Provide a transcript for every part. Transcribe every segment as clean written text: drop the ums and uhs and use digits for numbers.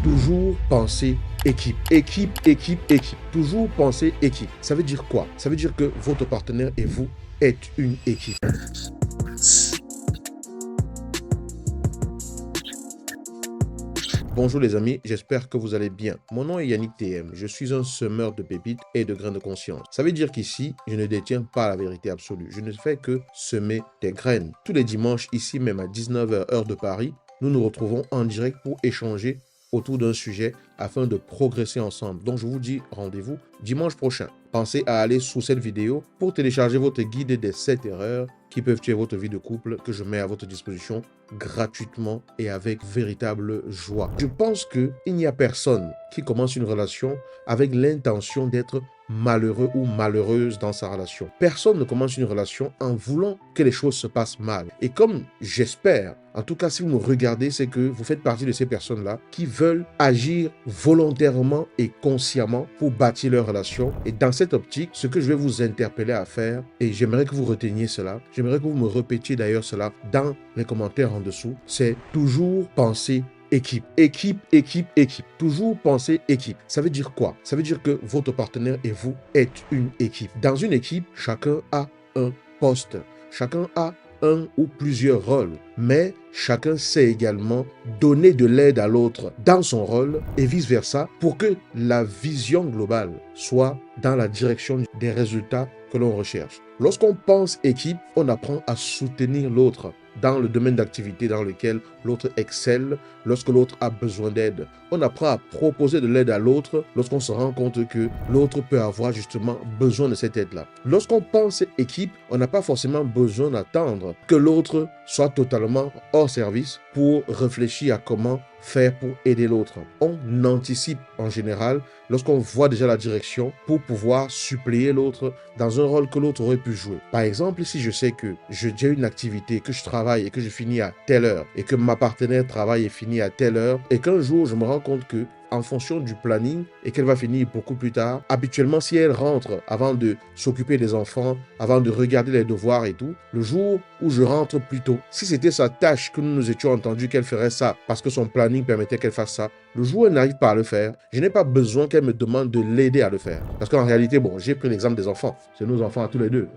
toujours penser équipe. Équipe, équipe, équipe. Toujours penser équipe. Ça veut dire quoi? Ça veut dire que votre partenaire et vous êtes une équipe. Bonjour les amis, j'espère que vous allez bien. Mon nom est Yannick TM, je suis un semeur de pépites et de grains de conscience. Ça veut dire qu'ici, je ne détiens pas la vérité absolue. Je ne fais que semer des graines. Tous les dimanches, ici même à 19h heure de Paris, nous nous retrouvons en direct pour échanger autour d'un sujet afin de progresser ensemble. Donc je vous dis rendez-vous dimanche prochain. Pensez à aller sous cette vidéo pour télécharger votre guide des 7 erreurs qui peuvent tuer votre vie de couple que je mets à votre disposition gratuitement et avec véritable joie. Je pense qu'il n'y a personne qui commence une relation avec l'intention d'être malheureux ou malheureuse dans sa relation. Personne ne commence une relation en voulant que les choses se passent mal. Et comme j'espère, en tout cas si vous me regardez, c'est que vous faites partie de ces personnes-là qui veulent agir volontairement et consciemment pour bâtir leur relation. Et dans cette optique, ce que je vais vous interpeller à faire, et j'aimerais que vous reteniez cela, j'aimerais que vous me répétiez d'ailleurs cela dans les commentaires en dessous, c'est toujours penser équipe. Équipe, équipe, équipe. Toujours penser équipe. Ça veut dire quoi? Ça veut dire que votre partenaire et vous êtes une équipe. Dans une équipe, chacun a un poste. Chacun a un ou plusieurs rôles. Mais chacun sait également donner de l'aide à l'autre dans son rôle et vice-versa pour que la vision globale soit dans la direction des résultats que l'on recherche. Lorsqu'on pense équipe, on apprend à soutenir l'autre dans le domaine d'activité dans lequel l'autre excelle, lorsque l'autre a besoin d'aide. On apprend à proposer de l'aide à l'autre lorsqu'on se rend compte que l'autre peut avoir justement besoin de cette aide-là. Lorsqu'on pense équipe, on n'a pas forcément besoin d'attendre que l'autre soit totalement hors service pour réfléchir à comment faire pour aider l'autre. On anticipe en général lorsqu'on voit déjà la direction pour pouvoir suppléer l'autre dans un rôle que l'autre aurait pu jouer. Par exemple, si je sais que j'ai une activité, que je travaille et que je finis à telle heure et que ma partenaire travaille et finit à telle heure et qu'un jour je me rends compte que en fonction du planning et qu'elle va finir beaucoup plus tard. Habituellement, si elle rentre avant de s'occuper des enfants, avant de regarder les devoirs et tout, le jour où je rentre plus tôt, si c'était sa tâche que nous nous étions entendus qu'elle ferait ça parce que son planning permettait qu'elle fasse ça, le jour où elle n'arrive pas à le faire, je n'ai pas besoin qu'elle me demande de l'aider à le faire. Parce qu'en réalité, bon, j'ai pris l'exemple des enfants. C'est nos enfants à tous les deux.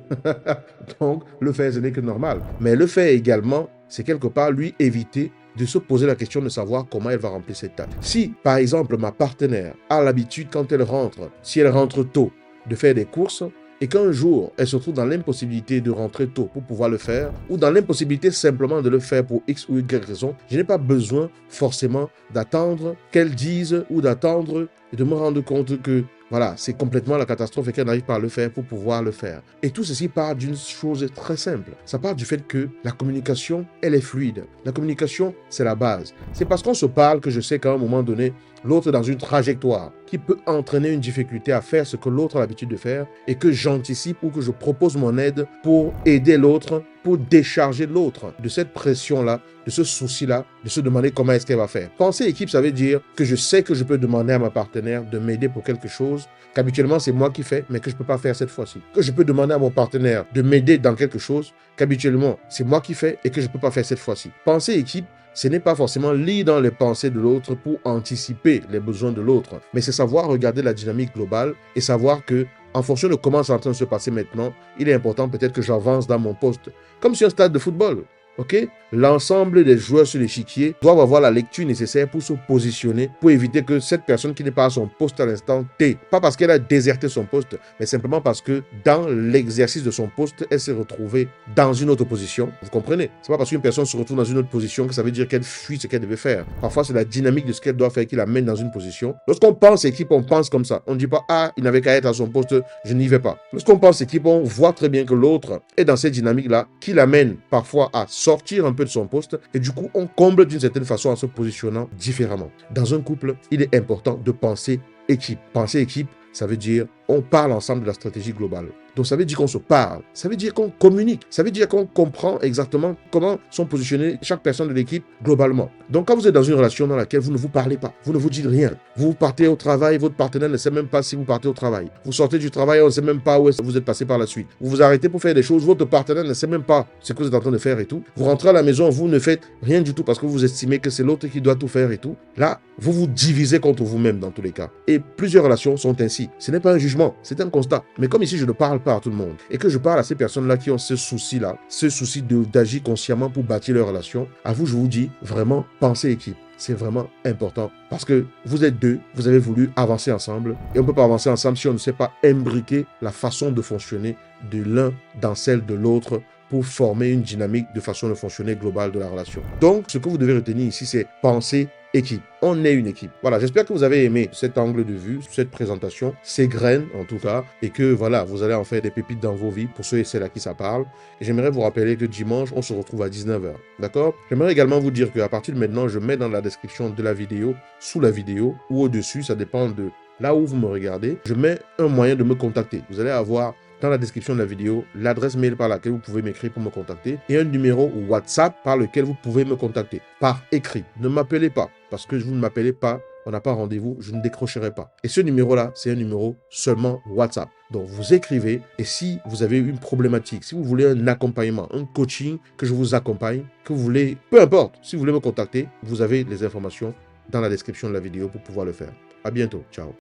Donc, le faire, ce n'est que normal. Mais le faire également, c'est quelque part lui éviter de se poser la question de savoir comment elle va remplir cette tâche. Si, par exemple, ma partenaire a l'habitude, quand elle rentre, si elle rentre tôt, de faire des courses, et qu'un jour, elle se trouve dans l'impossibilité de rentrer tôt pour pouvoir le faire, ou dans l'impossibilité simplement de le faire pour X ou Y raison, je n'ai pas besoin forcément d'attendre qu'elle dise ou d'attendre et de me rendre compte que voilà, c'est complètement la catastrophe et qu'elle n'arrive pas à le faire pour pouvoir le faire. Et tout ceci part d'une chose très simple. Ça part du fait que la communication, elle est fluide. La communication, c'est la base. C'est parce qu'on se parle que je sais qu'à un moment donné, l'autre est dans une trajectoire qui peut entraîner une difficulté à faire ce que l'autre a l'habitude de faire et que j'anticipe ou que je propose mon aide pour aider l'autre, pour décharger l'autre de cette pression-là, de ce souci-là, de se demander comment est-ce qu'elle va faire. Penser équipe, ça veut dire que je sais que je peux demander à ma partenaire de m'aider pour quelque chose qu'habituellement c'est moi qui fais, mais que je ne peux pas faire cette fois-ci. Que je peux demander à mon partenaire de m'aider dans quelque chose qu'habituellement c'est moi qui fais et que je ne peux pas faire cette fois-ci. Penser équipe, ce n'est pas forcément lire dans les pensées de l'autre pour anticiper les besoins de l'autre, mais c'est savoir regarder la dynamique globale et savoir que en fonction de comment c'est en train de se passer maintenant, il est important peut-être que j'avance dans mon poste, comme sur un stade de football. Ok? L'ensemble des joueurs sur l'échiquier doivent avoir la lecture nécessaire pour se positionner, pour éviter que cette personne qui n'est pas à son poste à l'instant T, pas parce qu'elle a déserté son poste, mais simplement parce que dans l'exercice de son poste, elle s'est retrouvée dans une autre position. Vous comprenez? C'est pas parce qu'une personne se retrouve dans une autre position que ça veut dire qu'elle fuit ce qu'elle devait faire. Parfois, c'est la dynamique de ce qu'elle doit faire qui l'amène dans une position. Lorsqu'on pense équipe, on pense comme ça. On ne dit pas, ah, il n'avait qu'à être à son poste, je n'y vais pas. Lorsqu'on pense équipe, on voit très bien que l'autre est dans cette dynamique-là qui l'amène parfois à sortir un peu de son poste et du coup, on comble d'une certaine façon en se positionnant différemment. Dans un couple, il est important de penser équipe. Penser équipe, ça veut dire on parle ensemble de la stratégie globale. Donc ça veut dire qu'on se parle, ça veut dire qu'on communique, ça veut dire qu'on comprend exactement comment sont positionnés chaque personne de l'équipe globalement. Donc quand vous êtes dans une relation dans laquelle vous ne vous parlez pas, vous ne vous dites rien, vous partez au travail, votre partenaire ne sait même pas si vous partez au travail. Vous sortez du travail, on ne sait même pas où vous êtes passé par la suite. Vous vous arrêtez pour faire des choses, votre partenaire ne sait même pas ce que vous êtes en train de faire et tout. Vous rentrez à la maison, vous ne faites rien du tout parce que vous estimez que c'est l'autre qui doit tout faire et tout. Là, vous vous divisez contre vous-même dans tous les cas. Et plusieurs relations sont ainsi. Ce n'est pas un jugement, c'est un constat. Mais comme ici, je ne parle pas à tout le monde et que je parle à ces personnes-là qui ont ce souci-là, ce souci d'agir consciemment pour bâtir leur relation, à vous, je vous dis, vraiment, pensez équipe. C'est vraiment important parce que vous êtes deux, vous avez voulu avancer ensemble et on ne peut pas avancer ensemble si on ne sait pas imbriquer la façon de fonctionner de l'un dans celle de l'autre pour former une dynamique de façon de fonctionner globale de la relation. Donc, ce que vous devez retenir ici, c'est penser équipe. On est une équipe. Voilà, j'espère que vous avez aimé cet angle de vue, cette présentation, ces graines en tout cas, et que voilà, vous allez en faire des pépites dans vos vies pour ceux et celles à qui ça parle. Et j'aimerais vous rappeler que dimanche, on se retrouve à 19h. D'accord? J'aimerais également vous dire qu'à partir de maintenant, je mets dans la description de la vidéo, sous la vidéo ou au-dessus, ça dépend de là où vous me regardez, je mets un moyen de me contacter. Vous allez avoir dans la description de la vidéo l'adresse mail par laquelle vous pouvez m'écrire pour me contacter et un numéro WhatsApp par lequel vous pouvez me contacter par écrit. Ne m'appelez pas parce que vous ne m'appelez pas, on n'a pas rendez-vous, je ne décrocherai pas. Et ce numéro-là, c'est un numéro seulement WhatsApp. Donc vous écrivez et si vous avez une problématique, si vous voulez un accompagnement, un coaching, que je vous accompagne, que vous voulez, peu importe, si vous voulez me contacter, vous avez les informations dans la description de la vidéo pour pouvoir le faire. À bientôt. Ciao.